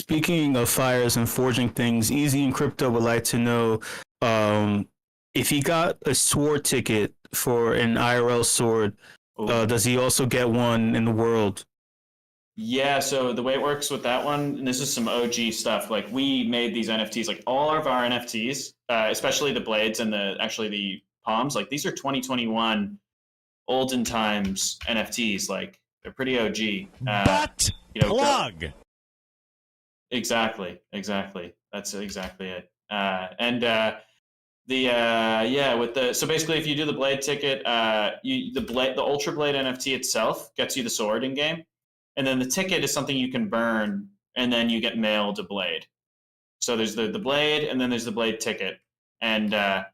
Speaking of fires and forging things, Easy in Crypto would like to know if he got a sword ticket for an IRL sword, does he also get one in the world? Yeah, so the way it works with that one, and this is some OG stuff, like we made these NFTs, like all of our NFTs, especially the blades and the palms, like these are 2021 olden times NFTs, like they're pretty OG. Plug. Exactly. That's exactly it. So basically, if you do the blade ticket, the Ultra Blade NFT itself gets you the sword in game, and then the ticket is something you can burn, and then you get mailed a blade. So there's the blade, and then there's the blade ticket, and the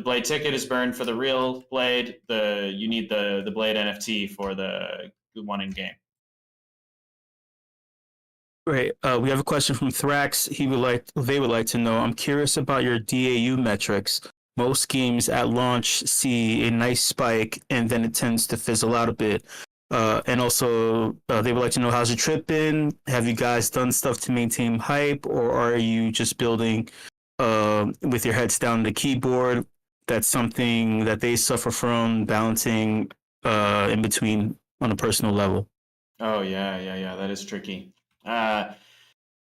blade ticket is burned for the real blade. You need the blade NFT for the one in game. Great. We have a question from Thrax. They would like to know, I'm curious about your DAU metrics. Most games at launch see a nice spike and then it tends to fizzle out a bit. And also, they would like to know, how's your trip been? Have you guys done stuff to maintain hype, or are you just building with your heads down the keyboard? That's something that they suffer from, balancing in between on a personal level. Oh, yeah. That is tricky.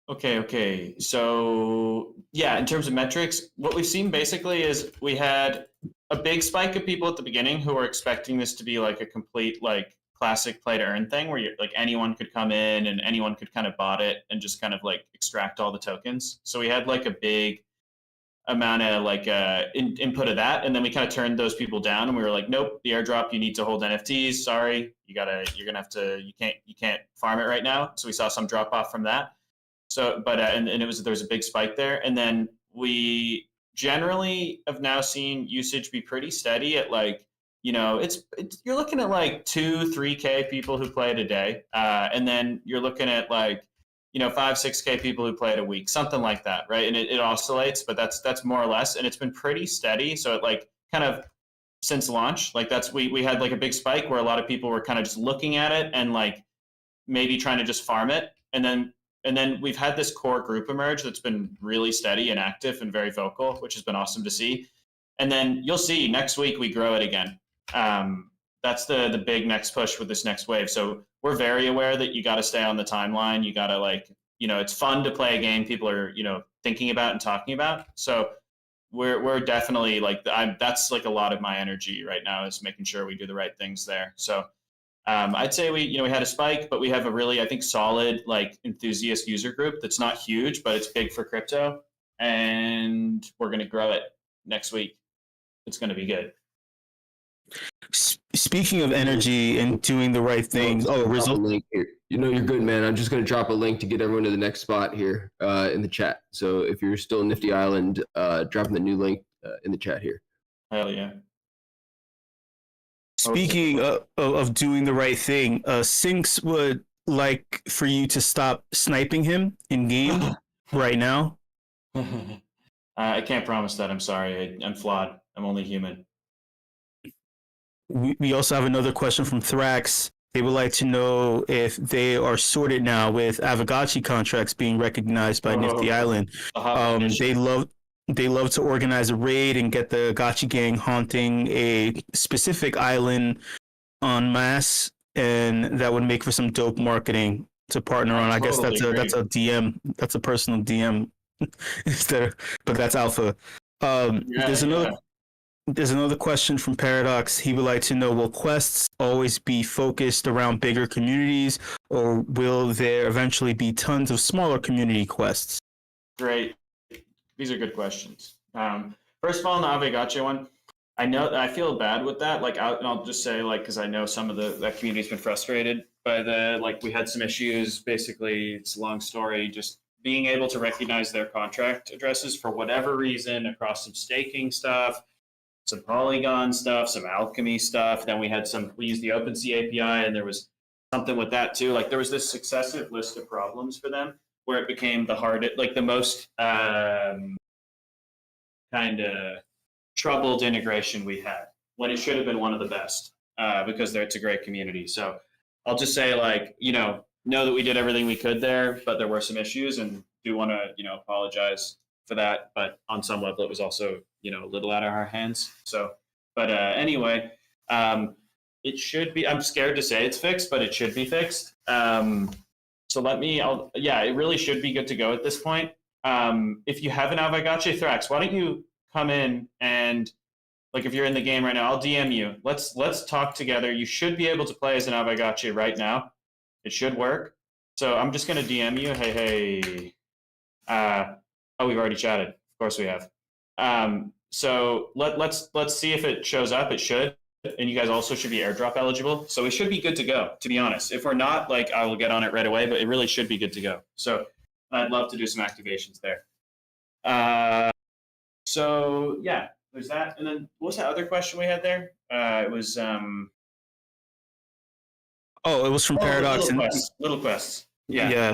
Okay. So yeah, in terms of metrics, what we've seen basically is we had a big spike of people at the beginning who were expecting this to be like a complete like classic play to earn thing where like anyone could come in and anyone could kind of bot it and just kind of like extract all the tokens. So we had like a big amount of like input of that, and then we kind of turned those people down and we were like, nope, the airdrop, you need to hold NFTs, sorry, you can't farm it right now. So we saw some drop off from that. So but and there was a big spike there, and then we generally have now seen usage be pretty steady at like, it's you're looking at like 2-3K people who play it a day, and then you're looking at like 5-6K people who play it a week, something like that, right? And it oscillates, but that's more or less, and it's been pretty steady. So it like kind of since launch, like we had like a big spike where a lot of people were kind of just looking at it and like maybe trying to just farm it, and then we've had this core group emerge that's been really steady and active and very vocal, which has been awesome to see. And then you'll see next week we grow it again. That's the big next push with this next wave. So we're very aware that you got to stay on the timeline. You got to like, it's fun to play a game people are, thinking about and talking about. So we're definitely like, that's like a lot of my energy right now is making sure we do the right things there. So I'd say we had a spike, but we have a really, I think, solid like enthusiast user group that's not huge, but it's big for crypto. And we're going to grow it next week. It's going to be good. Speaking of energy and doing the right things, link here. You're good, man. I'm just going to drop a link to get everyone to the next spot here in the chat. So if you're still in Nifty Island, dropping the new link in the chat here. Hell yeah. Speaking of doing the right thing, Sinks would like for you to stop sniping him in game right now. I can't promise that. I'm sorry. I'm flawed. I'm only human. We also have another question from Thrax. They would like to know if they are sorted now with Avagachi contracts being recognized by Nifty Island. They love to organize a raid and get the Gachi gang haunting a specific island en masse, and that would make for some dope marketing to partner on. I guess that's a DM. That's a personal DM but that's alpha. There's another question from Paradox. He would like to know, will quests always be focused around bigger communities, or will there eventually be tons of smaller community quests? Great. These are good questions. First of all, on the Avagachi one, I feel bad with that. Like, I'll just say, like, because I know some of that community's been frustrated by we had some issues. Basically, it's a long story. Just being able to recognize their contract addresses for whatever reason across some staking stuff, some Polygon stuff, some Alchemy stuff. Then we used the OpenSea API, and there was something with that too. Like, there was this successive list of problems for them where it became the most kind of troubled integration we had, when it should have been one of the best, because it's a great community. So I'll just say, like, know that we did everything we could there, but there were some issues, and do want to apologize for that. But on some level, it was also a little out of our hands. So, but anyway, it should be. I'm scared to say it's fixed, but it should be fixed. So it really should be good to go at this point. If you have an Avagache Thrax, why don't you come in and, like, if you're in the game right now, I'll DM you. Let's talk together. You should be able to play as an Avagache right now. It should work. So I'm just gonna DM you. Hey. We've already chatted. Of course we have. So let's see if it shows up. It should. And you guys also should be airdrop eligible. So we should be good to go, to be honest. If we're not, like, I will get on it right away, but it really should be good to go. So I'd love to do some activations there. So yeah, there's that. And then what was that other question we had there? It was it was from Paradox. Little quests. Yeah. Yeah.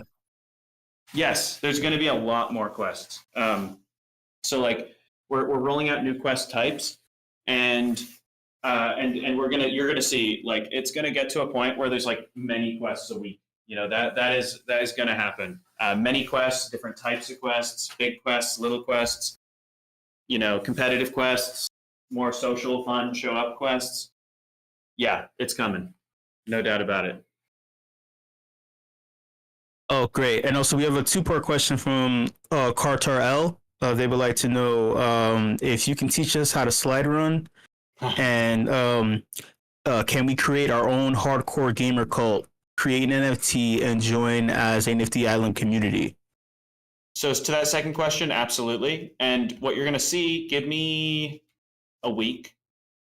Yes, there's going to be a lot more quests. So like we're rolling out new quest types, and you're gonna see, like, it's gonna get to a point where there's like many quests a week. That is gonna happen. Many quests, different types of quests, big quests, little quests, competitive quests, more social, fun, show up quests. Yeah, it's coming. No doubt about it. Oh, great. And also we have a two-part question from Charl3s. They would like to know if you can teach us how to slide run. And can we create our own hardcore gamer cult, create an NFT, and join as a Nifty Island community? So to that second question, absolutely. And what you're going to see, give me a week,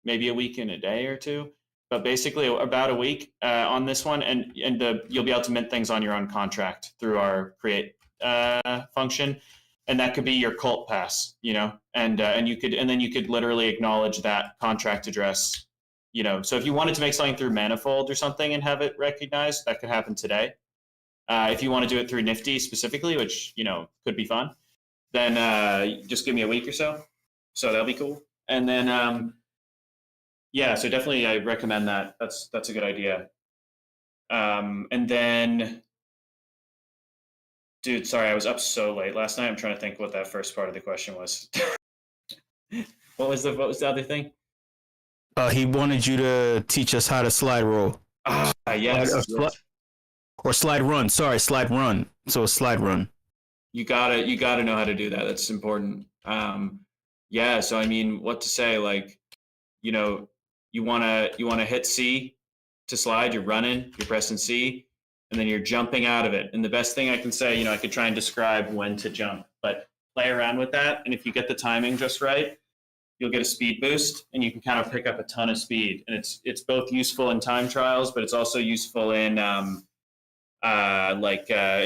maybe a week and a day or two, but basically about a week on this one, and you'll be able to mint things on your own contract through our create function. And that could be your cult pass, and then you could literally acknowledge that contract address, So if you wanted to make something through Manifold or something and have it recognized, that could happen today. If you want to do it through Nifty specifically, which could be fun, then just give me a week or so. So that'll be cool. And then so definitely I recommend that. That's a good idea. And then. Dude, sorry, I was up so late last night. I'm trying to think what that first part of the question was. What was the other thing? He wanted you to teach us how to slide roll. Yes. Or slide run. Sorry, slide run. So a slide run. You gotta know how to do that. That's important. So I mean, what to say? Like, you wanna hit C to slide. You're running. You're pressing C. And then you're jumping out of it. And the best thing I can say, I could try and describe when to jump, but play around with that. And if you get the timing just right, you'll get a speed boost, and you can kind of pick up a ton of speed. And it's both useful in time trials, but it's also useful in in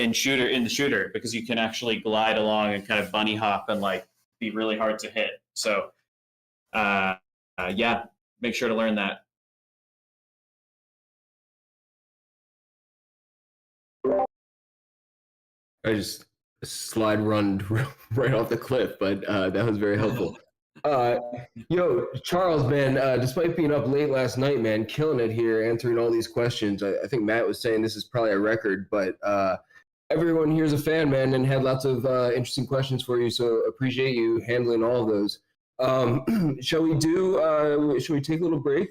the shooter, because you can actually glide along and kind of bunny hop and like be really hard to hit. So make sure to learn that. I just slide run right off the cliff, but that was very helpful. Charles, man, despite being up late last night, man, killing it here, answering all these questions. I think Matt was saying this is probably a record, but everyone here is a fan, man, and had lots of interesting questions for you, so appreciate you handling all of those. Shall we take a little break?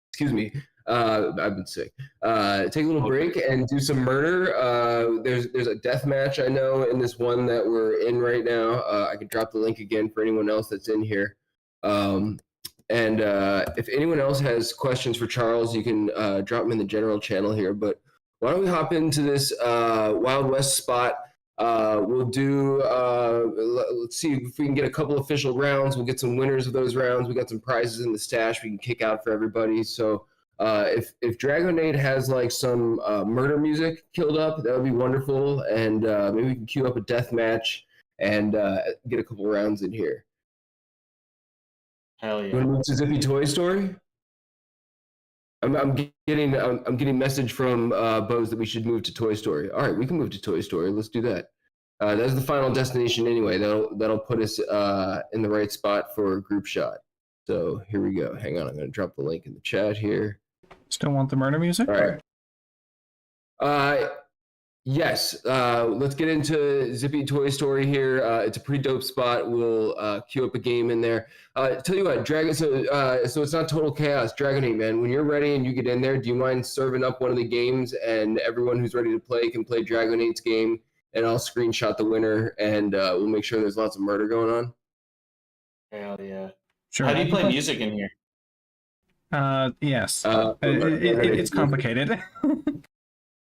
Excuse me. I've been sick. Take a little break and do some murder. There's a death match I know in this one that we're in right now. I could drop the link again for anyone else that's in here. And if anyone else has questions for Charles, you can drop them in the general channel here. But why don't we hop into this Wild West spot? We'll do, let's see if we can get a couple official rounds. We'll get some winners of those rounds. We got some prizes in the stash we can kick out for everybody. So if Dragonade has like some murder music queued up, that would be wonderful. And maybe we can queue up a death match and get a couple rounds in here. Hell yeah. You want to move to Zippy Toy Story? I'm getting message from Bose that we should move to Toy Story. All right, we can move to Toy Story. Let's do that. That's the final destination anyway. That'll put us in the right spot for a group shot. So here we go. Hang on, I'm going to drop the link in the chat here. Still want the murder music? All right. Yes. Let's get into Zippy Toy Story here. It's a pretty dope spot. We'll queue up a game in there. Tell you what, Dragon. So it's not total chaos. Dragonate, man. When you're ready and you get in there, do you mind serving up one of the games and everyone who's ready to play can play Dragonate's game, and I'll screenshot the winner and we'll make sure there's lots of murder going on. Hell yeah. Sure. How do you play music in here? Yes. It's It's complicated.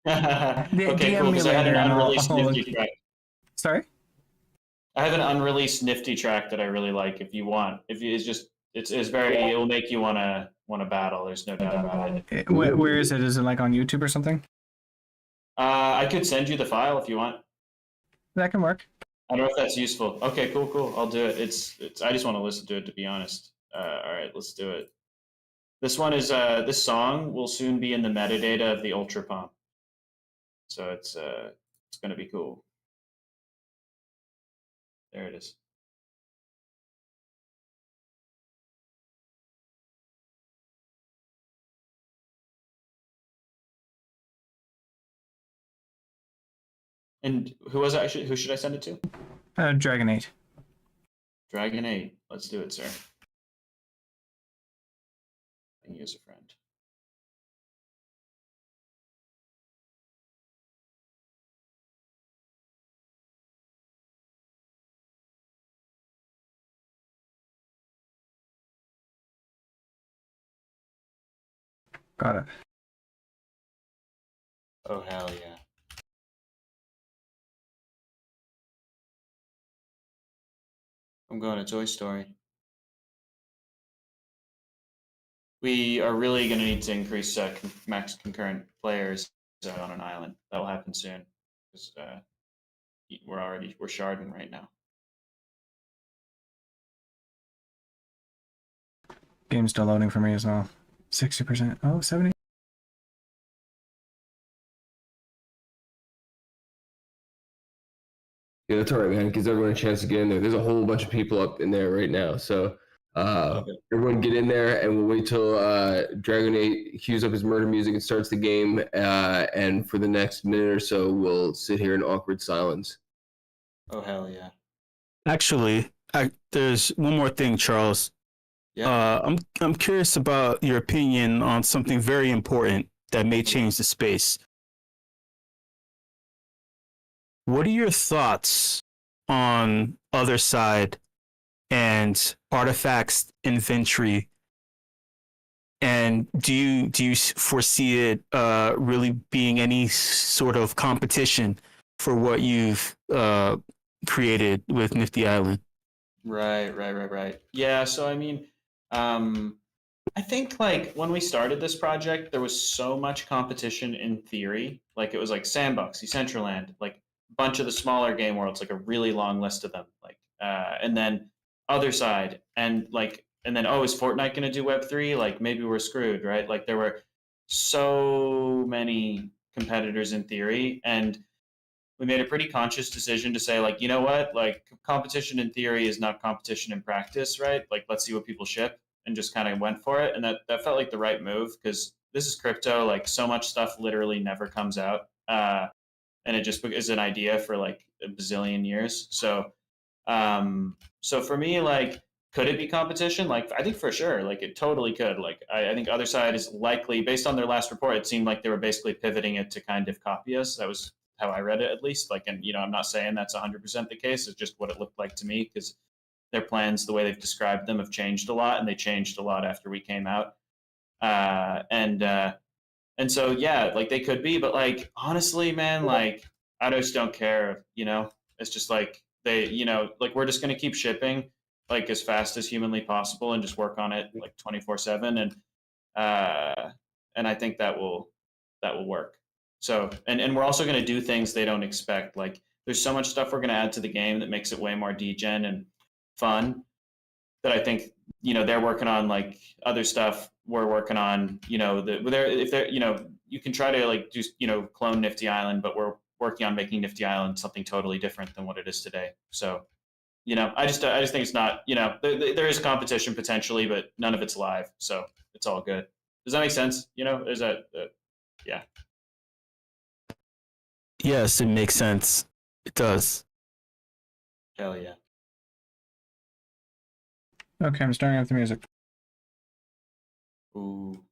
Okay, DM cool. me Because I had an later and unreleased I'll Nifty track. Sorry? I have an unreleased Nifty track that I really like. If you want, it's very. It will make you wanna battle. There's no doubt about it. Where is it? Is it like on YouTube or something? I could send you the file if you want. That can work. I don't know if that's useful. Okay, cool. I'll do it. It's. I just want to listen to it, to be honest. All right, let's do it. This one is. This song will soon be in the metadata of the Ultra Pump. So it's going to be cool. There it is. And who was it? Who should I send it to? Dragonate. Dragonate. Let's do it, sir. I can use a friend. Got it. Oh, hell yeah. I'm going to Toy Story. We are really going to need to increase max concurrent players on an island. That will happen soon because we're sharding right now. Game's still loading for me as well. 60%. Oh, 70. Yeah, that's all right, man. It gives everyone a chance to get in there. There's a whole bunch of people up in there right now. So everyone get in there and we'll wait till Dragonate cues up his murder music and starts the game. And for the next minute or so, we'll sit here in awkward silence. Oh, hell yeah. Actually, there's one more thing, Charles. Yeah. I'm curious about your opinion on something very important that may change the space. What are your thoughts on other side and artifacts inventory? And do you foresee it really being any sort of competition for what you've created with Nifty Island? Right. Yeah, so I mean, I think like when we started this project, there was so much competition in theory. Like it was like Sandbox, Decentraland, like a bunch of the smaller game worlds, like a really long list of them. Like and then other side, and then is Fortnite going to do Web3? Like maybe we're screwed, right? Like there were so many competitors in theory, and we made a pretty conscious decision to say, like, you know what, like competition in theory is not competition in practice, right? Like, let's see what people ship, and just kind of went for it. And that felt like the right move because this is crypto. Like so much stuff literally never comes out. And it just is an idea for like a bazillion years. So for me, like, could it be competition? Like, I think for sure, like it totally could. Like, I think other side is likely, based on their last report, it seemed like they were basically pivoting it to kind of copy us. That was how I read it, at least. Like, and I'm not saying that's 100% the case. It's just what it looked like to me because their plans, the way they've described them, have changed a lot, and they changed a lot after we came out. And so yeah, like they could be, but like honestly, man, like I just don't care. It's just like they, like we're just gonna keep shipping like as fast as humanly possible and just work on it like 24/7, and I think that will work. So, and we're also going to do things they don't expect. Like there's so much stuff we're going to add to the game that makes it way more degen and fun that I think, they're working on like other stuff we're working on, you can try to like just, clone Nifty Island, but we're working on making Nifty Island something totally different than what it is today. So, I just think it's not, there is competition potentially, but none of it's live. So it's all good. Does that make sense? Is that, yeah. Yes, it makes sense. It does. Hell yeah. Okay, I'm starting off the music. Ooh.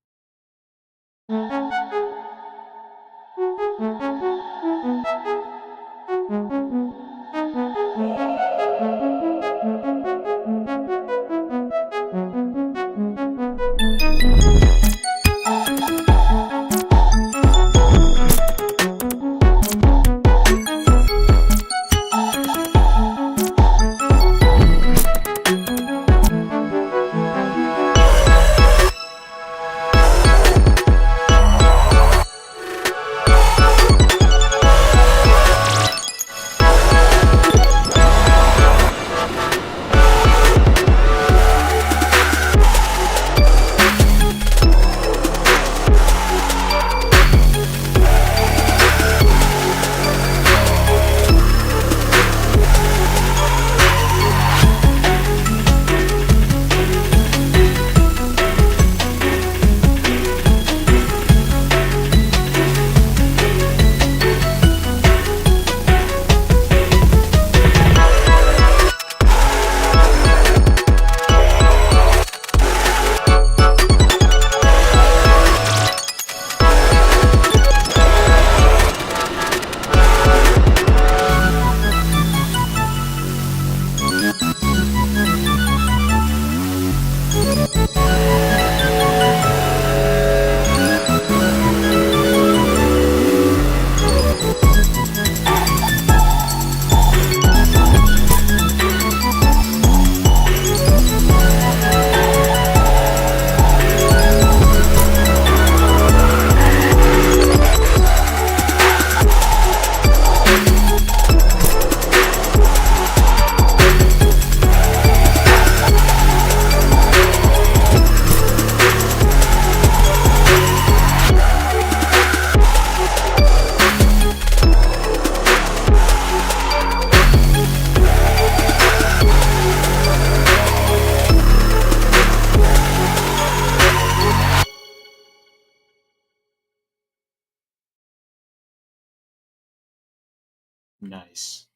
Nice.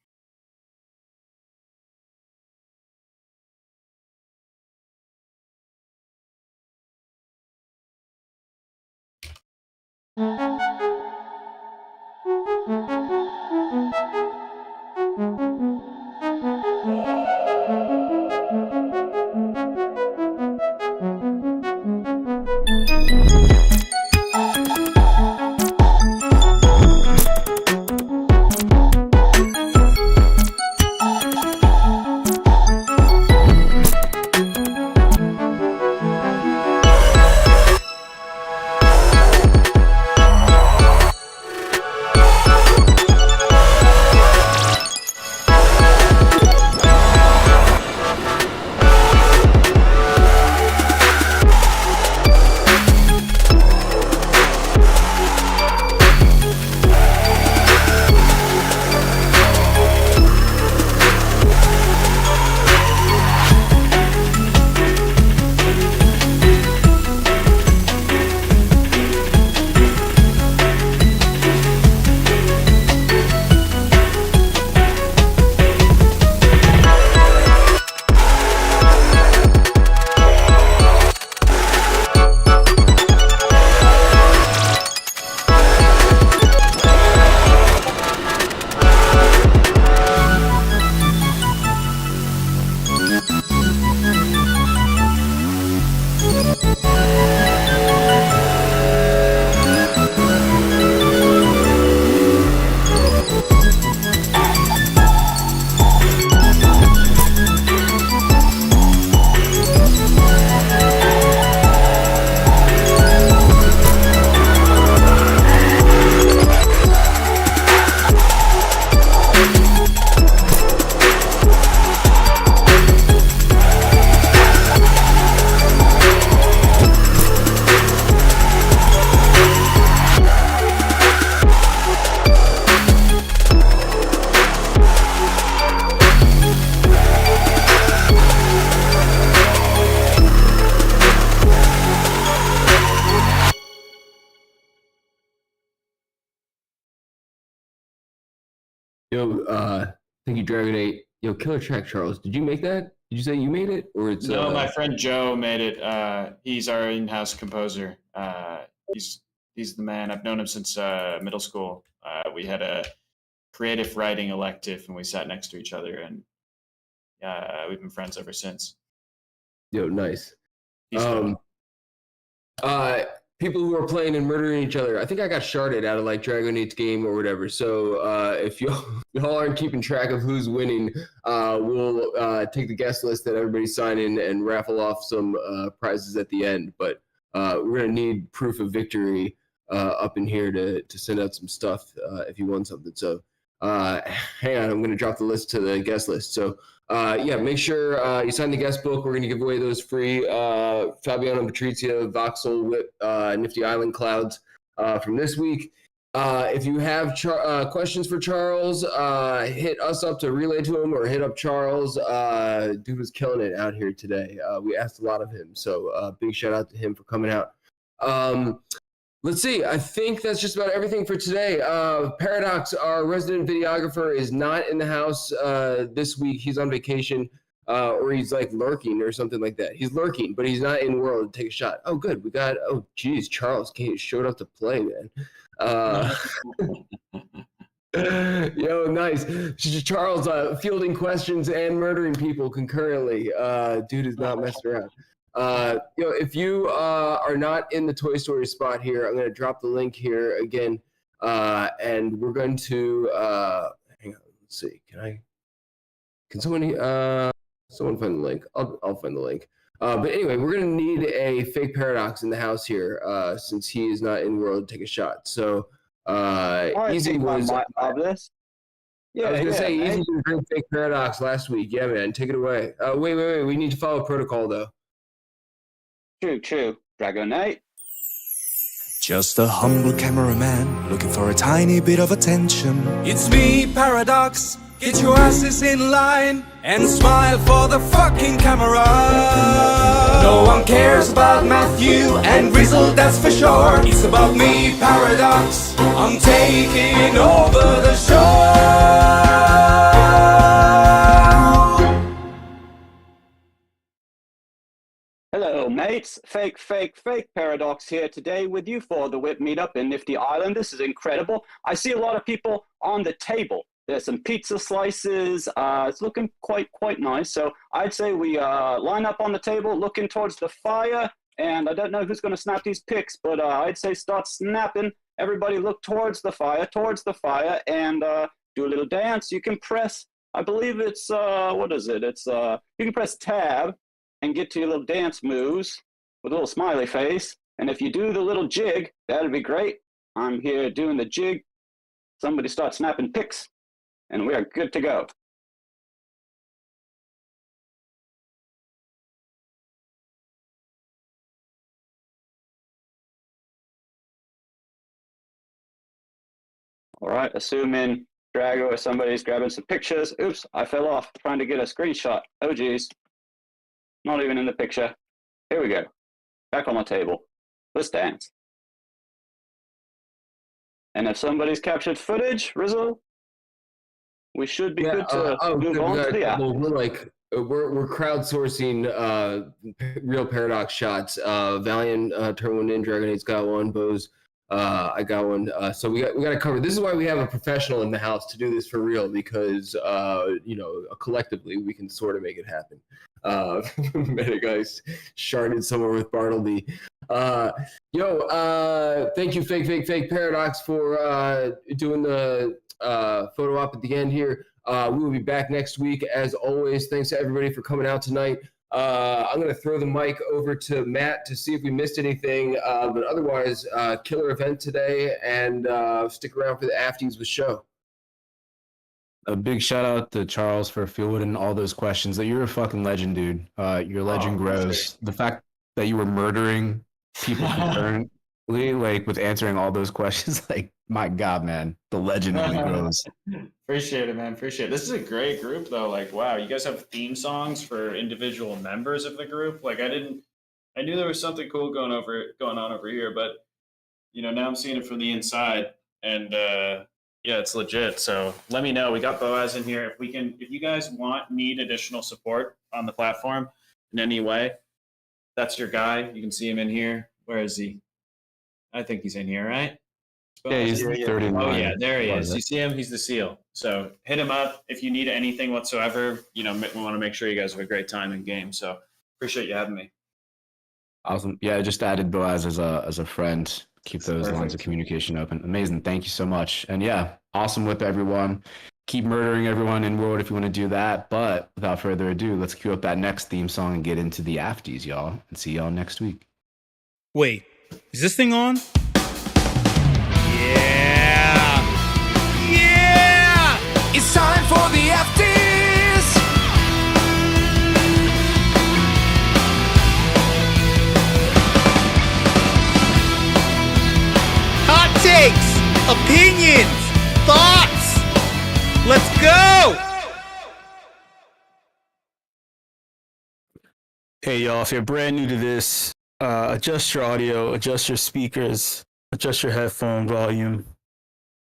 Thank you, Dragon 8. Yo, killer track, Charles. Did you make that? Did you say you made it, or it's? No, my friend Joe made it. He's our in-house composer. He's the man. I've known him since middle school. We had a creative writing elective, and we sat next to each other, and we've been friends ever since. Yo, nice. He's dope. People who are playing and murdering each other. I think I got sharded out of like Dragon 8's game or whatever. So if y'all aren't keeping track of who's winning, we'll take the guest list that everybody sign in and raffle off some prizes at the end. But we're gonna need proof of victory up in here to send out some stuff if you won something. So hang on, I'm gonna drop the list to the guest list. So make sure you sign the guest book. We're going to give away those free Fabiano Patrizia, Voxel, WIP, Nifty Island Clouds from this week. If you have questions for Charles, hit us up to relay to him or hit up Charles. Dude was killing it out here today. We asked a lot of him, so big shout out to him for coming out. Let's see. I think that's just about everything for today. Paradox, our resident videographer, is not in the house this week. He's on vacation, or he's like lurking or something like that. He's lurking, but he's not in world to take a shot. Oh, good. We got. Oh, geez, Charles showed up to play, man. Yo, nice. Charles fielding questions and murdering people concurrently. Dude is not messing around. If you are not in the Toy Story spot here, I'm going to drop the link here again, and we're going to hang on. Let's see. Can someone find the link? I'll find the link. But anyway, we're going to need a fake Paradox in the house here, since he is not in world to take a shot. So Easy was this. Yeah, I was gonna say Easy was doing fake Paradox last week. Yeah, man, take it away. Wait. We need to follow protocol though. True. Dragon 8. Just a humble cameraman looking for a tiny bit of attention. It's me, Paradox. Get your asses in line and smile for the fucking camera. No one cares about Matthew and Rizzle, that's for sure. It's about me, Paradox. I'm taking over the show. Hello, mates. Fake Paradox here today with you for the WIP Meetup in Nifty Island. This is incredible. I see a lot of people on the table. There's some pizza slices. It's looking quite nice. So I'd say we line up on the table, looking towards the fire. And I don't know who's going to snap these pics, but I'd say start snapping. Everybody look towards the fire, and do a little dance. You can press, I believe it's, what is it? It's, you can press tab and get to your little dance moves with a little smiley face. And if you do the little jig, that'd be great. I'm here doing the jig. Somebody start snapping pics, and we are good to go. All right, assuming Drago or somebody's grabbing some pictures. Oops, I fell off trying to get a screenshot. Oh, geez. Not even in the picture. Here we go. Back on my table. Let's dance. And if somebody's captured footage, Rizzle, we should be good to move on to the app. Well, we're crowdsourcing real Paradox shots. Valiant turned one in, Dragon 8's got one, Bose, I got one. So we got to cover. This is why we have a professional in the house to do this for real, because collectively we can sort of make it happen. Metageist sharded somewhere with Bartleby. Thank you, fake Paradox, for doing the photo op at the end here. We will be back next week as always. Thanks to everybody for coming out tonight. I'm going to throw the mic over to Matt to see if we missed anything, but otherwise, killer event today, and stick around for the afties with show. A big shout out to Charles for fielding all those questions. That you're a fucking legend, dude. Your legend grows. The fact that you were murdering people concurrently, like with answering all those questions, like my God, man, the legend only grows. Appreciate it, man. Appreciate it. This is a great group, though. Like, wow, you guys have theme songs for individual members of the group. Like, I knew there was something cool going on over here, but now I'm seeing it from the inside, and Yeah, it's legit. So let me know. We got Boaz in here. If you guys need additional support on the platform in any way, that's your guy. You can see him in here. Where is he? I think he's in here, right? Yeah, he's 39. Oh yeah, there he What is. is it? You see him? He's the seal. So hit him up if you need anything whatsoever. We want to make sure you guys have a great time in game. So appreciate you having me. Awesome. Yeah, I just added Boaz as a friend. Keep those lines Perfect. of communication open. Amazing. Thank you so much. And yeah, awesome whip, everyone. Keep murdering everyone in world if you want to do that. But without further ado, let's cue up that next theme song and get into the afties, y'all. And see y'all next week. Wait, is this thing on? Yeah! Yeah! It's time for the FTs. Hot takes, opinions, thoughts. Let's go! Hey y'all, if you're brand new to this, adjust your audio, adjust your speakers, adjust your headphone volume.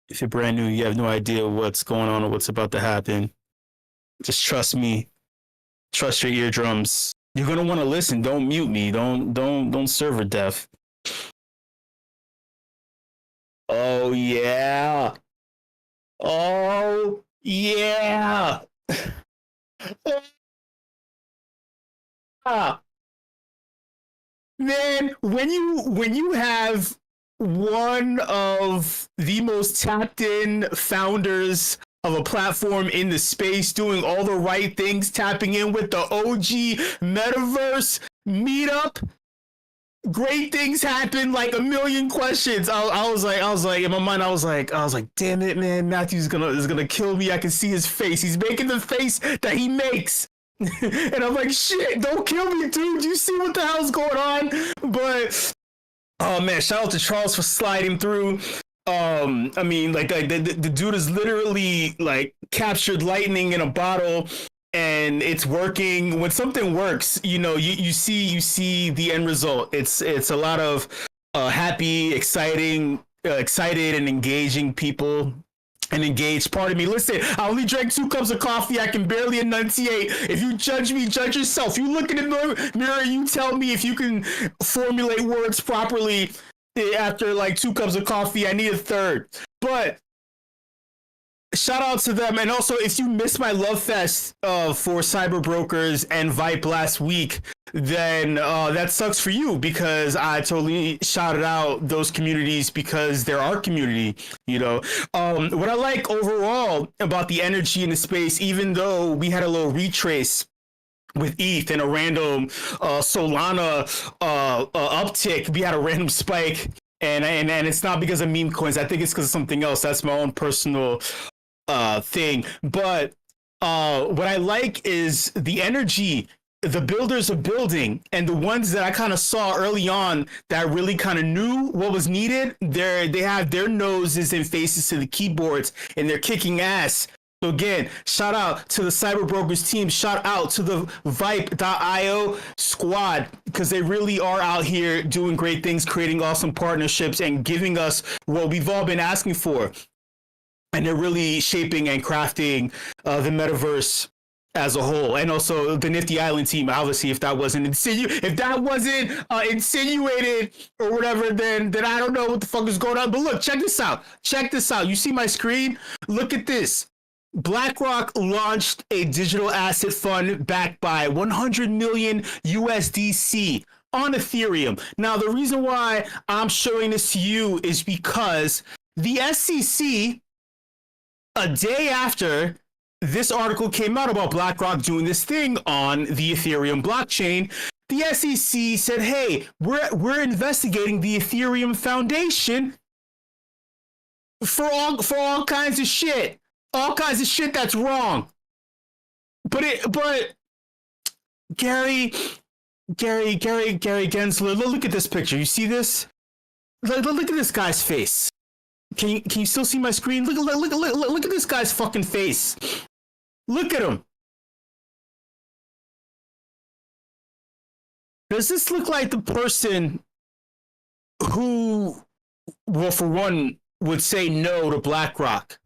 If you're brand new, you have no idea what's going on or what's about to happen. Just trust me. Trust your eardrums. You're gonna want to listen. Don't mute me. Don't server deaf. Oh yeah. Oh yeah. Ah. Man, when you have one of the most tapped in founders of a platform in the space doing all the right things, tapping in with the OG Metaverse meetup, great things happen, like a million questions. I was like in my mind, I was like, damn it, man, Matthew's gonna kill me. I can see his face. He's making the face that he makes. And I'm like, shit, don't kill me, dude. You see what the hell's going on? But oh man, shout out to Charl3s for sliding through. I mean, like the dude is literally like captured lightning in a bottle, and it's working. When something works, you see the end result. It's a lot of happy, excited and engaging people. And engaged. Pardon me. Listen, I only drank 2 cups of coffee. I can barely enunciate. If you judge me, judge yourself. You look in the mirror, you tell me if you can formulate words properly after like 2 cups of coffee. I need a third. But shout out to them. And also, if you missed my love fest for Cyber Brokers and WIP last week, then that sucks for you, because I totally shouted out those communities because they're our community. What I like overall about the energy in the space, even though we had a little retrace with ETH and a random Solana uptick, we had a random spike, and it's not because of meme coins. I think it's because of something else. That's my own personal thing. But what I like is the energy the builders are building, and the ones that I kind of saw early on that really kind of knew what was needed. They have their noses and faces to the keyboards, and they're kicking ass. So again, shout out to the Cyber Brokers team. Shout out to the Vipe.io squad, because they really are out here doing great things, creating awesome partnerships, and giving us what we've all been asking for. And they're really shaping and crafting the metaverse as a whole. And also the Nifty Island team, obviously, if that wasn't insinuated or whatever, then I don't know what the fuck is going on. But look, check this out. You see my screen? Look at this. BlackRock launched a digital asset fund backed by 100 million USDC on Ethereum. Now, the reason why I'm showing this to you is because the SEC, a day after this article came out about BlackRock doing this thing on the Ethereum blockchain, the SEC said, hey, we're investigating the Ethereum Foundation for all kinds of shit. All kinds of shit that's wrong. But Gary Gensler, look at this picture. You see this? Look at this guy's face. Can you still see my screen? Look at this guy's fucking face. Look at him. Does this look like the person who, well, for one, would say no to BlackRock?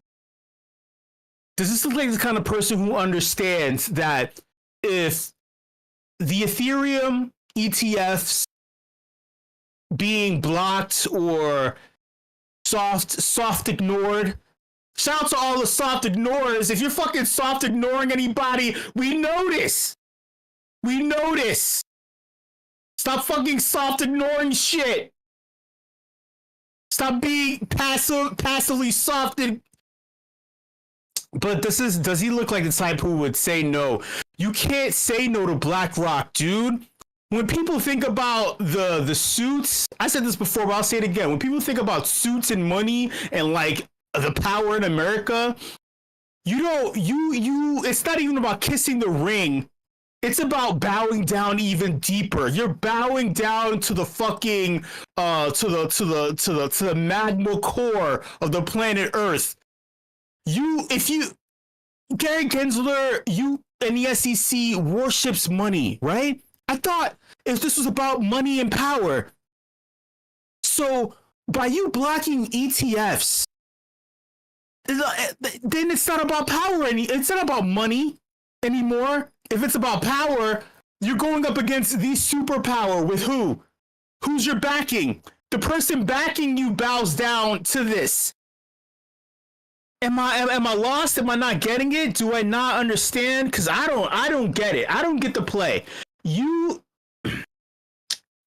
does this look like the kind of person who understands that if the Ethereum ETFs being blocked or soft ignored? Shout out to all the soft ignorers. If you're fucking soft ignoring anybody, we notice. We notice. Stop fucking soft ignoring shit. Stop being passively soft. But does he look like the type who would say no? You can't say no to BlackRock, dude. When people think about the suits, I said this before, but I'll say it again. When people think about suits and money and like the power in America, it's not even about kissing the ring. It's about bowing down even deeper. You're bowing down to the fucking to the magma core of the planet Earth. Gary Gensler, and the SEC worships money, right? I thought if this was about money and power. So by you blocking ETFs, then it's not about power it's not about money anymore. If it's about power, you're going up against the superpower with who? Who's your backing? The person backing you bows down to this. Am I lost? Am I not getting it? Do I not understand? Because I don't get it. I don't get the play.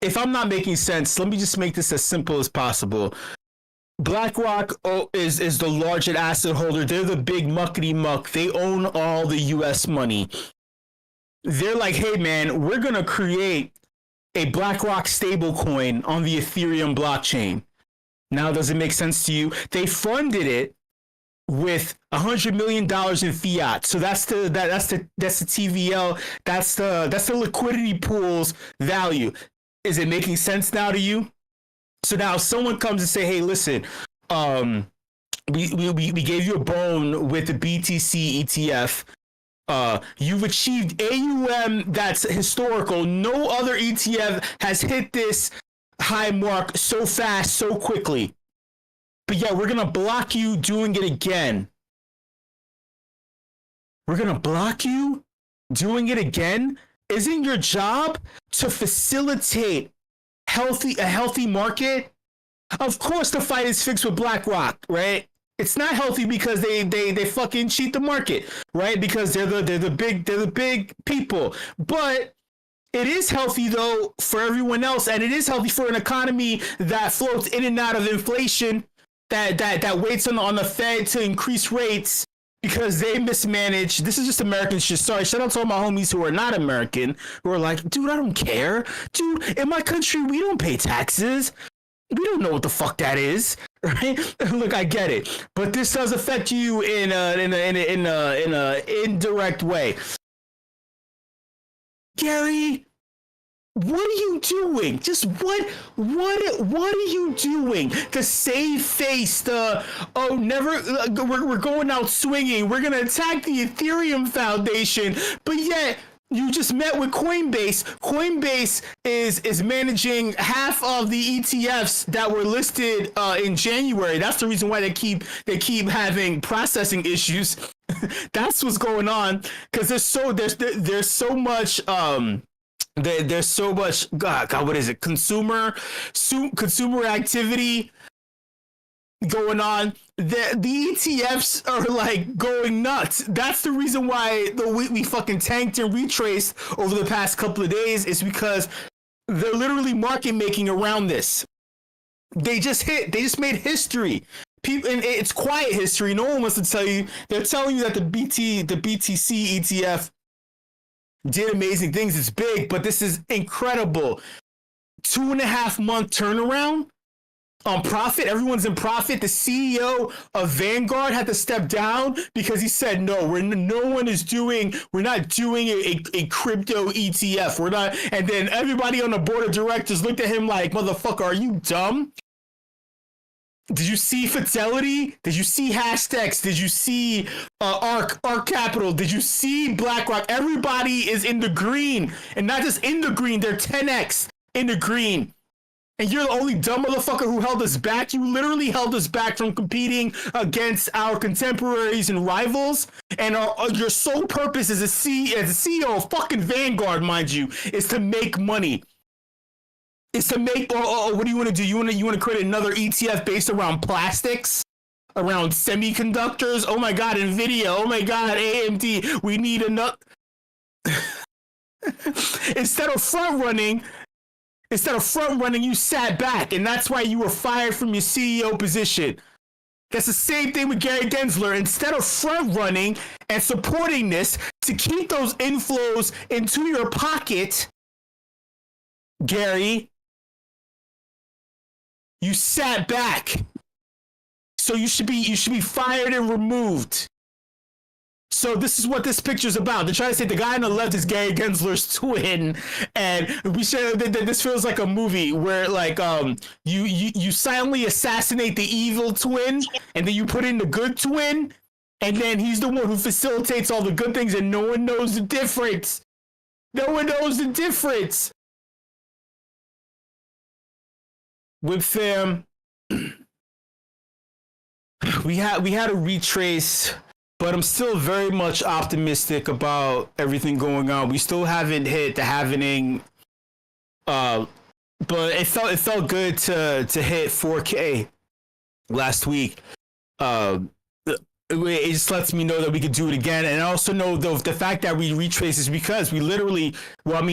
If I'm not making sense, let me just make this as simple as possible. BlackRock is the largest asset holder. They're the big muckety muck. They own all the US money. They're like, hey man, we're gonna create a BlackRock stablecoin on the Ethereum blockchain. Now, does it make sense to you? They funded it with $100 million in fiat. So that's the TVL. That's the liquidity pool's value. Is it making sense now to you? So now if someone comes and say, hey, listen, we gave you a bone with the BTC ETF. You've achieved AUM that's historical. No other ETF has hit this high mark so fast, so quickly. But yeah, we're going to block you doing it again. We're going to block you doing it again? Isn't your job to facilitate a healthy market? Of course the fight is fixed with BlackRock, right? It's not healthy because they fucking cheat the market, right? Because they're the big people. But it is healthy though for everyone else, and it is healthy for an economy that floats in and out of inflation, that waits on the Fed to increase rates because they mismanage. This is just American shit. Sorry, shout out to all my homies who are not American, who are like, dude, I don't care. Dude, in my country, we don't pay taxes. We don't know what the fuck that is, right? Look, I get it, but this does affect you in a indirect way. Gary, what are you doing? Just what are you doing to save face? We're going out swinging. We're gonna attack the Ethereum Foundation, but yet you just met with Coinbase. Coinbase is managing half of the ETFs that were listed in January. That's the reason why they keep having processing issues. That's what's going on, because there's so much there's so much God, what is it? Consumer activity going on. The ETFs are like going nuts. That's the reason why we fucking tanked and retraced over the past couple of days, is because they're literally market making around this. They just made history. People, and it's quiet history. No one wants to tell you. They're telling you that the BTC ETF did amazing things. It's big, but this is incredible. 2.5 month turnaround on profit. Everyone's in profit. The CEO of Vanguard had to step down because he said, no, we're not doing a crypto ETF. We're not. And then everybody on the board of directors looked at him like, motherfucker, are you dumb? Did you see Fidelity? Did you see Hashdex? Did you see Arc Capital? Did you see BlackRock? Everybody is in the green, and not just in the green, they're 10x in the green. And you're the only dumb motherfucker who held us back. You literally held us back from competing against our contemporaries and rivals. And your sole purpose as a CEO of fucking Vanguard, mind you, is to make money. Is to make. What do you want to do? You want to create another ETF based around plastics, around semiconductors? Oh my god, Nvidia. Oh my god, AMD. We need another. Instead of front running, you sat back, and that's why you were fired from your CEO position. That's the same thing with Gary Gensler. Instead of front running and supporting this to keep those inflows into your pocket, Gary, you sat back. So you should be fired and removed. So this is what this picture's about. They're trying to say the guy on the left is Gary Gensler's twin, and we said that this feels like a movie where like you silently assassinate the evil twin, and then you put in the good twin, and then he's the one who facilitates all the good things, and no one knows the difference. No one knows the difference. WIP fam, we had a retrace. But I'm still very much optimistic about everything going on. We still haven't hit the halvening, but it felt good to hit 4K last week. It just lets me know that we could do it again, and I also know the fact that we retrace is because we literally, ETH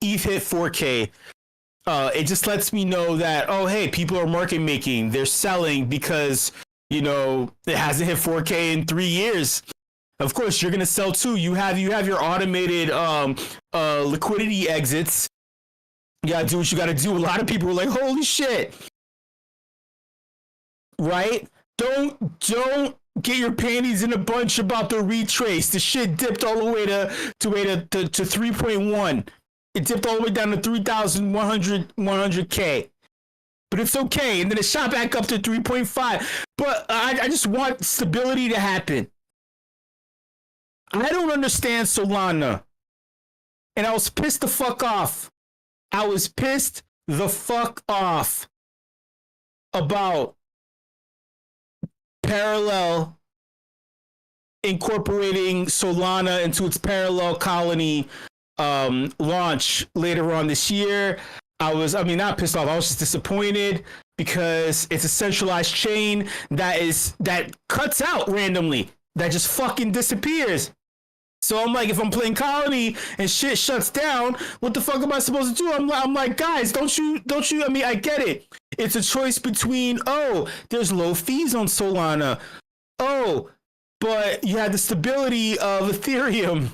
hit 4K. It just lets me know that, oh hey, people are market making, they're selling because, you know, it hasn't hit 4K in 3 years. Of course, you're gonna sell too. You have your automated liquidity exits. You gotta do what you gotta do. A lot of people are like, "Holy shit!" Right? Don't get your panties in a bunch about the retrace. The shit dipped all the way to 3.1. It dipped all the way down to 3,100K. But it's okay, and then it shot back up to 3.5. But I just want stability to happen. I don't understand Solana. And I was pissed the fuck off. I was pissed the fuck off about Parallel incorporating Solana into its Parallel colony launch later on this year. Not pissed off. I was just disappointed because it's a centralized chain that cuts out randomly, that just fucking disappears. So I'm like, if I'm playing Colony and shit shuts down, what the fuck am I supposed to do? I'm like, guys, don't you? I mean, I get it. It's a choice between, oh, there's low fees on Solana. Oh, but you have the stability of Ethereum.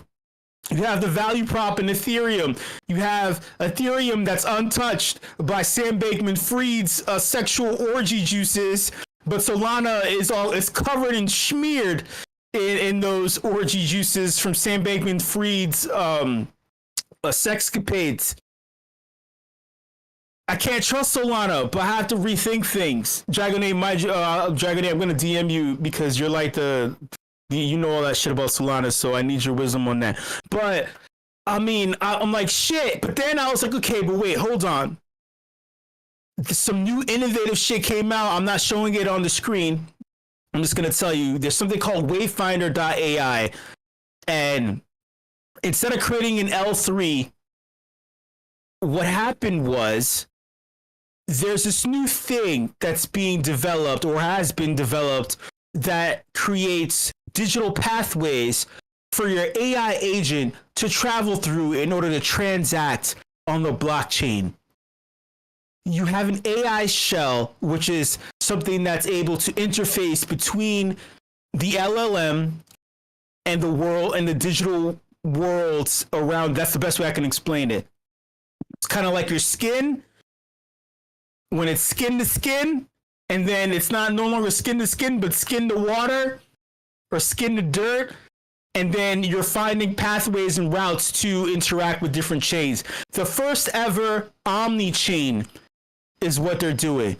You have the value prop in Ethereum. You have Ethereum that's untouched by Sam Bankman-Fried's sexual orgy juices, but Solana is covered and smeared in those orgy juices from Sam Bankman-Fried's sexcapades. I can't trust Solana, but I have to rethink things. Dragonade, Dragonade, I'm gonna DM you because you're like you know all that shit about Solana, so I need your wisdom on that. But I mean, I'm like, shit. But then I was like, okay, but wait, hold on. Some new innovative shit came out. I'm not showing it on the screen. I'm just gonna tell you, there's something called Wayfinder.ai, and instead of creating an L3, what happened was there's this new thing that's being developed or has been developed that creates digital pathways for your AI agent to travel through in order to transact on the blockchain. You have an AI shell, which is something that's able to interface between the LLM and the world and the digital worlds around. That's the best way I can explain it. It's kind of like your skin. When it's skin to skin, and then it's no longer skin to skin, but skin to water or skin to dirt. And then you're finding pathways and routes to interact with different chains. The first ever Omni chain is what they're doing.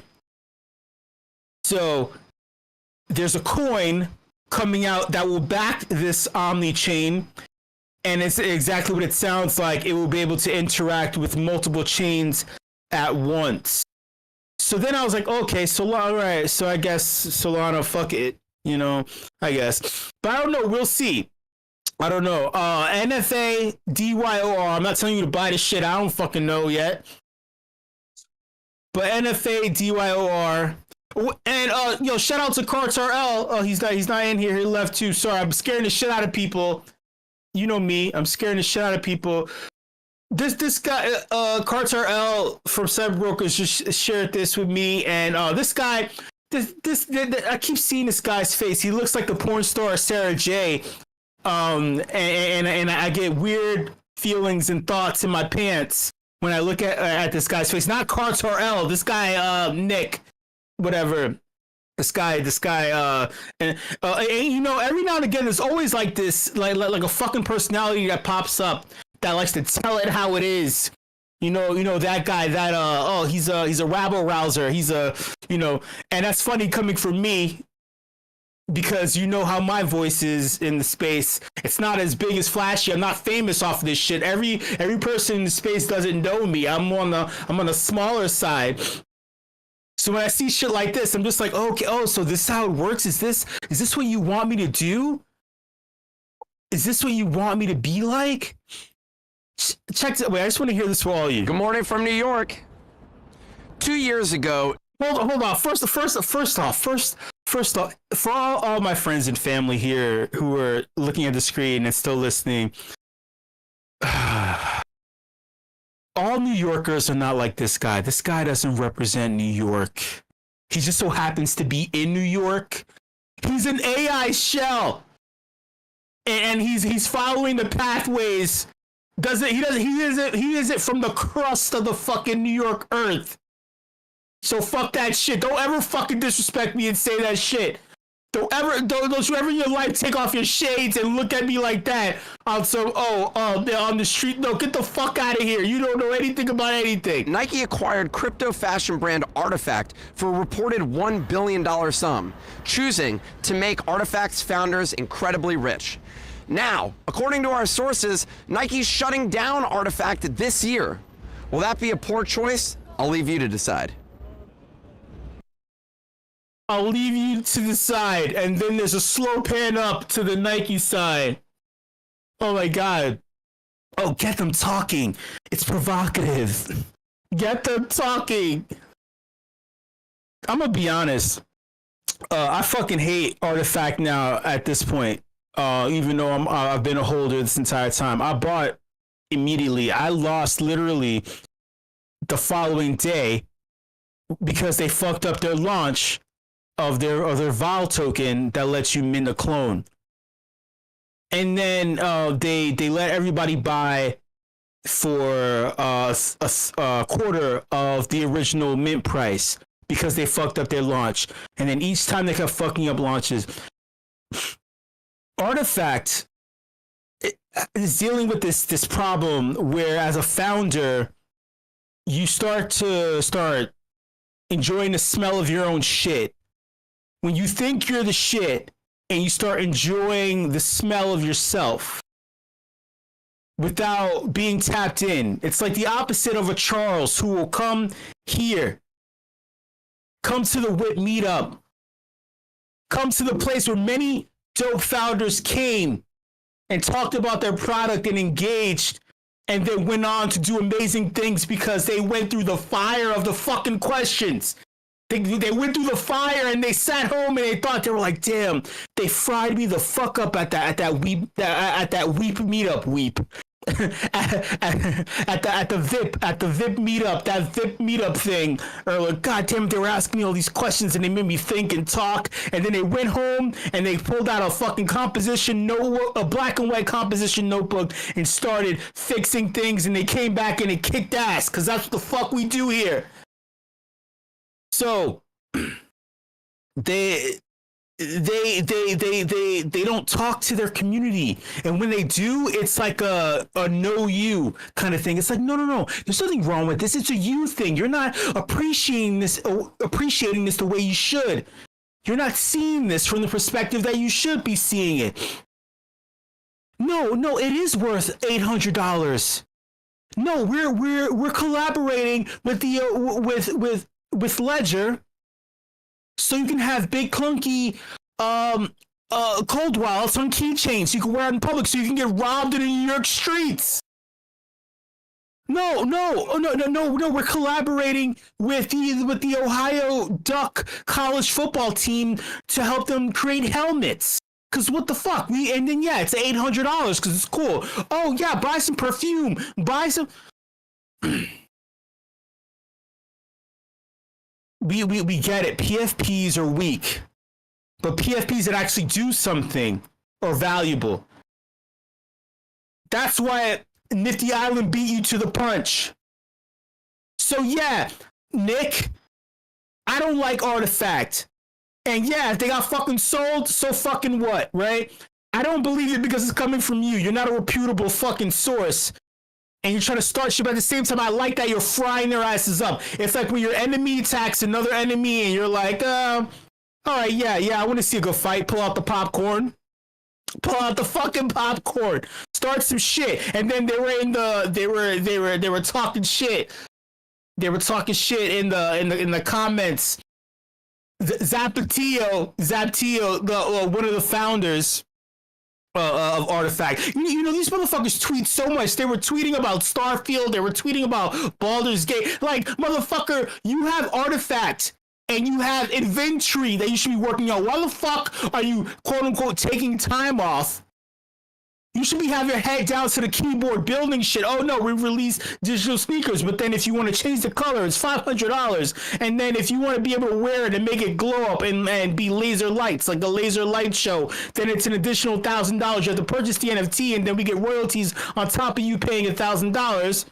So there's a coin coming out that will back this Omni chain. And it's exactly what it sounds like. It will be able to interact with multiple chains at once. So then I was like, okay, Solana, all right. So I guess Solana, fuck it, you know, I guess. But I don't know. We'll see. I don't know. NFA DYOR. I'm not telling you to buy this shit. I don't fucking know yet. But NFA DYOR. And shout out to Charl3s. Oh, he's not in here. He left too. Sorry, I'm scaring the shit out of people. You know me. I'm scaring the shit out of people. This guy, Charl3s from Cyber Brokers, just shared this with me, and this guy, I keep seeing this guy's face. He looks like the porn star Sarah J. And I get weird feelings and thoughts in my pants when I look at this guy's face. Not Charl3s. This guy, Nick, whatever. This guy, and you know, every now and again, there's always like this, like a fucking personality that pops up that likes to tell it how it is. You know that guy that he's a rabble rouser. He's a, you know, and that's funny coming from me because you know how my voice is in the space. It's not as big as flashy. I'm not famous off of this shit. Every person in the space doesn't know me. I'm on the smaller side. So when I see shit like this, I'm just like, okay, so this is how it works? Is this what you want me to do? Is this what you want me to be like? Check this. Wait, I just want to hear this for all of you. Good morning from New York. 2 years ago. Hold on. First off, for all my friends and family here who are looking at the screen and still listening, all New Yorkers are not like this guy. This guy doesn't represent New York. He just so happens to be in New York. He's an AI shell, and he's following the pathways. He isn't from the crust of the fucking New York earth. So fuck that shit. Don't ever fucking disrespect me and say that shit. Don't you ever in your life take off your shades and look at me like that on some on the street. No, get the fuck out of here. You don't know anything about anything. Nike acquired crypto fashion brand Artifact for a reported $1 billion sum, choosing to make Artifact's founders incredibly rich. Now, according to our sources, Nike's shutting down Artifact this year. Will that be a poor choice? I'll leave you to decide. I'll leave you to decide, and then there's a slow pan up to the Nike side. Oh my god. Oh, get them talking. It's provocative. Get them talking. I'm gonna be honest. I fucking hate Artifact now at this point. Even though I've been a holder this entire time. I bought immediately. I lost literally the following day because they fucked up their launch of their Vol token that lets you mint a clone. And then they let everybody buy for a quarter of the original mint price because they fucked up their launch. And then each time they kept fucking up launches. Artifact is dealing with this problem where as a founder you start enjoying the smell of your own shit. When you think you're the shit and you start enjoying the smell of yourself without being tapped in. It's like the opposite of a Charles who will come here, come to the WIP Meetup, come to the place where many dope founders came and talked about their product and engaged, and then went on to do amazing things because they went through the fire of the fucking questions. They went through the fire and they sat home and they thought, they were like, damn, they fried me the fuck up at that WIP Meetup at the VIP Meetup, that VIP Meetup thing. Or like, god damn it, they were asking me all these questions and they made me think and talk. And then they went home and they pulled out a fucking composition notebook, a black and white composition notebook, and started fixing things. And they came back and it kicked ass because that's what the fuck we do here. So they don't talk to their community, and when they do, it's like a know you kind of thing. It's like no, there's nothing wrong with this. It's a you thing. You're not appreciating this the way you should. You're not seeing this from the perspective that you should be seeing it. No, it is worth $800. No, we're collaborating with the with Ledger, so you can have big clunky cold wallets on keychains you can wear out in public, so you can get robbed in the New York streets. No. We're collaborating with the Ohio Duck college football team to help them create helmets. Cause what the fuck? And then yeah, it's $800 because it's cool. Oh yeah, buy some perfume. Buy some. We get it. PFPs are weak, but PFPs that actually do something are valuable. That's why Nifty Island beat you to the punch. So yeah, Nick, I don't like Artifact. And yeah, if they got fucking sold, so fucking what, right? I don't believe it because it's coming from you. You're not a reputable fucking source. And you're trying to start shit, but at the same time, I like that you're frying their asses up. It's like when your enemy attacks another enemy and you're like, all right, yeah, I want to see a good fight. Pull out the popcorn. Pull out the fucking popcorn. Start some shit. And then they were talking shit. They were talking shit in the comments. Zapatio, one of the founders of Artifact. You know, these motherfuckers tweet so much. They were tweeting about Starfield. They were tweeting about Baldur's Gate. Like, motherfucker, you have Artifact and you have inventory that you should be working on. Why the fuck are you, quote unquote, taking time off? You should be having your head down to the keyboard building shit. Oh no, we released digital sneakers, but then if you want to change the color, it's $500. And then if you want to be able to wear it and make it glow up and be laser lights, like the laser light show, then it's an additional $1,000. You have to purchase the NFT, and then we get royalties on top of you paying $1,000.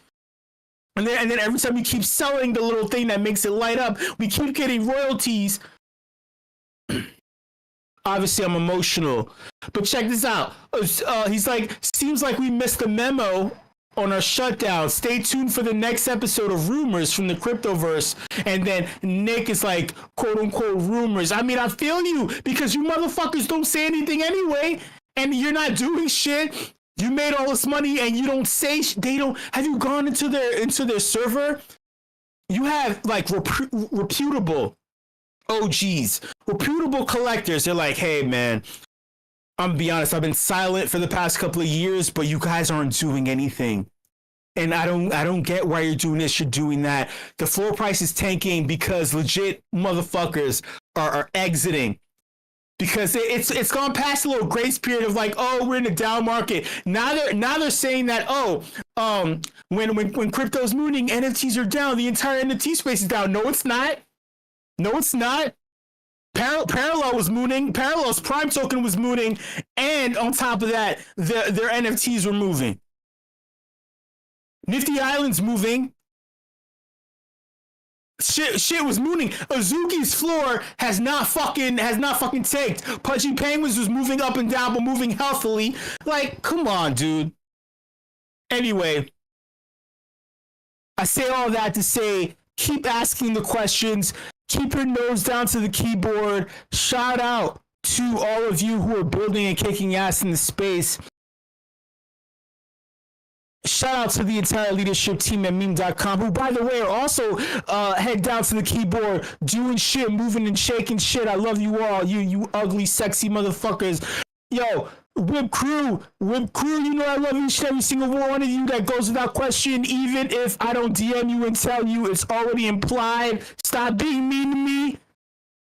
And then every time you keep selling the little thing that makes it light up, we keep getting royalties. Obviously, I'm emotional, but check this out. He's like, seems like we missed the memo on our shutdown. Stay tuned for the next episode of Rumors from the Cryptoverse. And then Nick is like, quote unquote, rumors. I mean, I feel you, because you motherfuckers don't say anything anyway, and you're not doing shit. You made all this money and you don't say they don't. Have you gone into their server? You have like reputable OGs, reputable collectors. They're like, hey man, I'm gonna be honest, I've been silent for the past couple of years, but you guys aren't doing anything. And I don't get why you're doing this, you're doing that. The floor price is tanking because legit motherfuckers are exiting. Because it's gone past a little grace period of like, oh, we're in a down market. Now they're saying that, when crypto's mooning, NFTs are down, the entire NFT space is down. No, it's not. No, it's not. Parallel was mooning. Parallel's Prime token was mooning, and on top of that, their NFTs were moving. Nifty Island's moving. Shit was mooning. Azuki's floor has not fucking tanked. Pudgy Penguins was moving up and down, but moving healthily. Like, come on, dude. Anyway, I say all that to say, keep asking the questions. Keep your nose down to the keyboard. Shout out to all of you who are building and kicking ass in the space. Shout out to the entire leadership team at meme.com, who, by the way, are also head down to the keyboard, doing shit, moving and shaking shit. I love you all, you ugly, sexy motherfuckers. Yo, WIP crew, you know I love each and every single one of you. That goes without question. Even if I don't DM you and tell you, it's already implied. Stop being mean to me.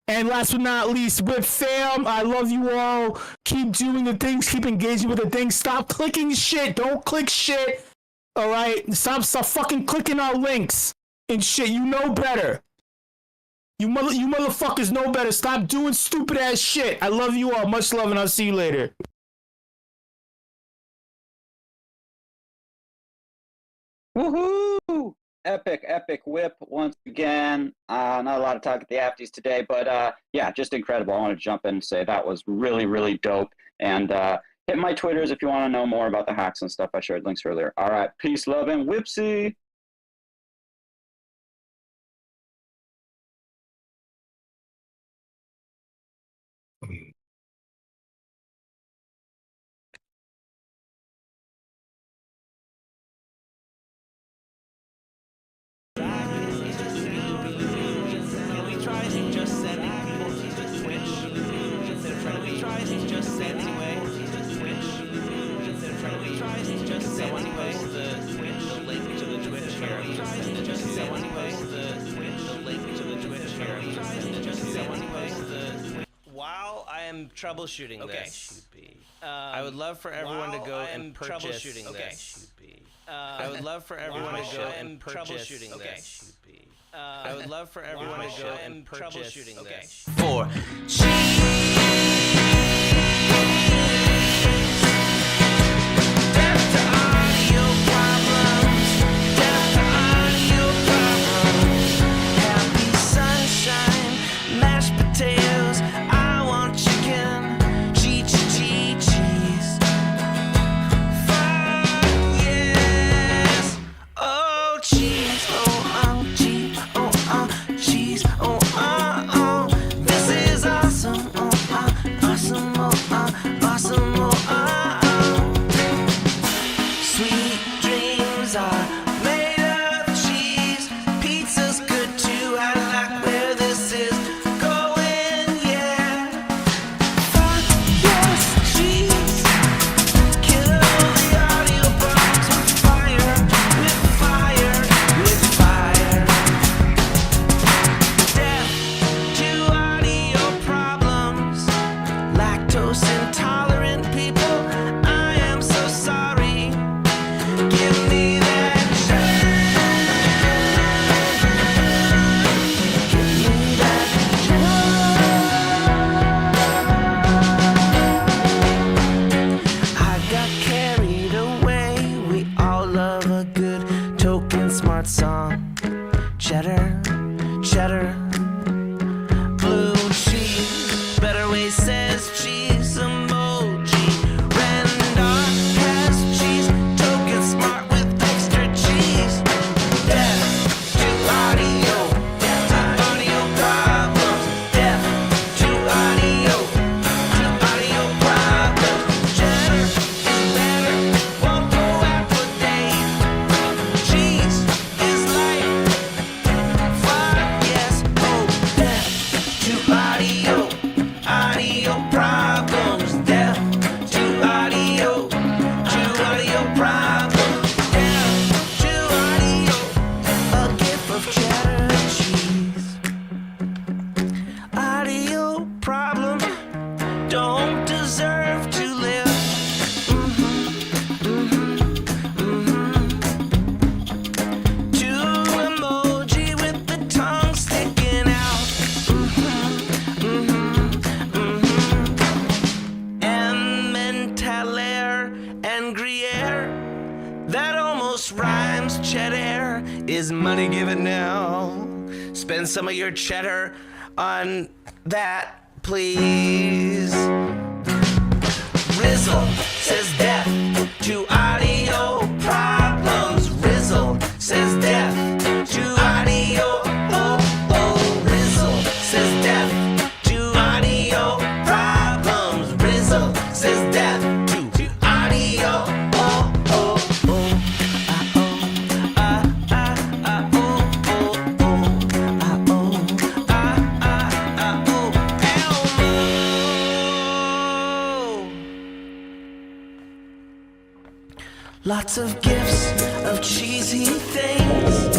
And last but not least, WIP fam, I love you all. Keep doing the things, keep engaging with the things. Stop clicking shit. Don't click shit. All right? Stop fucking clicking on links and shit. You know better. You motherfuckers know better. Stop doing stupid ass shit. I love you all. Much love, and I'll see you later. Woohoo! Epic WIP once again. Not a lot of talk at the Afties today, but yeah, just incredible. I want to jump in and say that was really, really dope. And hit my Twitters if you want to know more about the hacks and stuff. I shared links earlier. All right, peace, love, and whipsy. am troubleshooting this. I would love for everyone to go and purchase this. I would love for everyone to go and purchase this. I would love for everyone to go and purchase this. For Money given now. Spend some of your cheddar on that, please. Rizzle says death to audio problems. Rizzle says death to audio. Rizzle says death to audio problems. Rizzle says death to audio. Lots of gifts of cheesy things,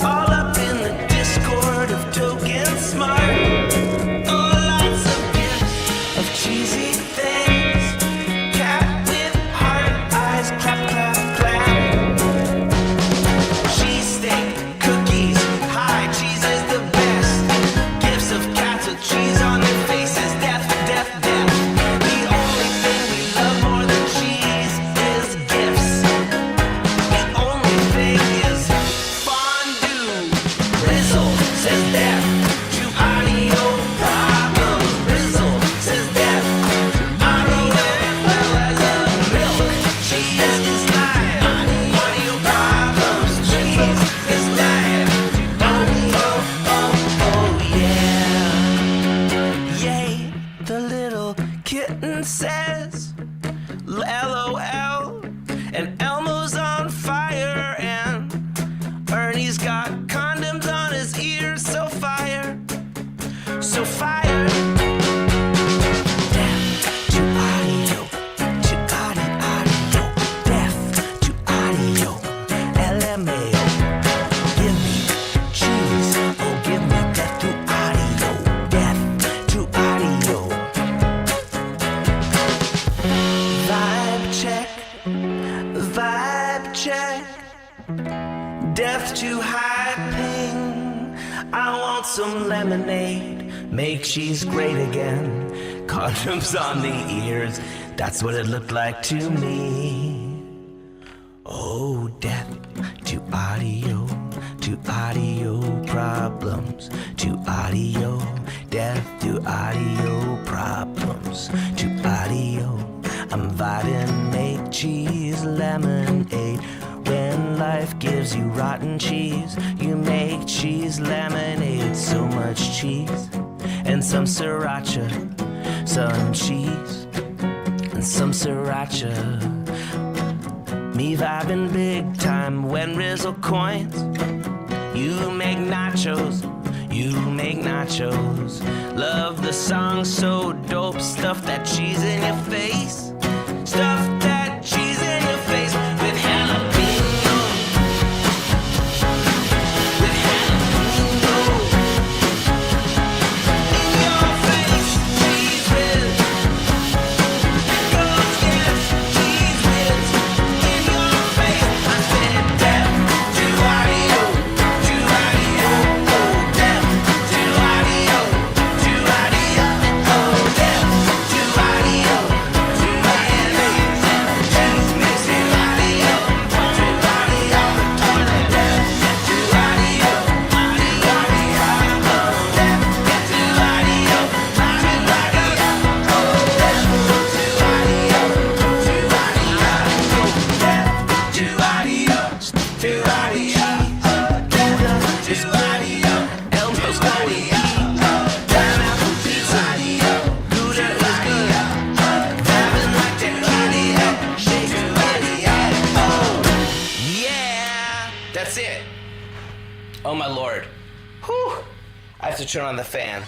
all up in the Discord of Token Smart. Oh, lots of gifts of cheesy things. Cat with heart eyes, clap, clap, clap. Cheesesteak, cookies, hi, cheese is the best. Gifts of cats with cheese on their faces, death, death, death. The only thing we love more than cheese is gifts. The only thing is fun. death to hide pain. I want some lemonade, make cheese great again. Condoms on the ears, that's what it looked like to me. Oh, death to audio problems, to audio, death to audio problems, to audio. I'm vibing, make cheese lemonade. When life gives you rotten cheese, you make cheese lemonade. So much cheese and some sriracha, some cheese and some sriracha. Me vibing big time when Rizzle coins. You make nachos, you make nachos. Love the song so dope, stuff that cheese in your face. Stuff that cheese in your face with jalapeno. With jalapeno. In your face, cheese whiz. Goes yes, cheese whiz. In your face, I said death to audio, to audio. Oh, death to audio, to audio. Oh, death to audio, to audio. Cheese mix to audio, to audio. Death to audio, to audio. Oh, death to audio, to audio. Oh, death to audio, to audio. Death to audio, to audio. Death to audio. Elmo's audio. Pineapple pizza. Gouda is good. Vibing like the audio. Shake to audio. Oh, yeah. That's it. Oh my lord. Whew. I have to turn on the fan.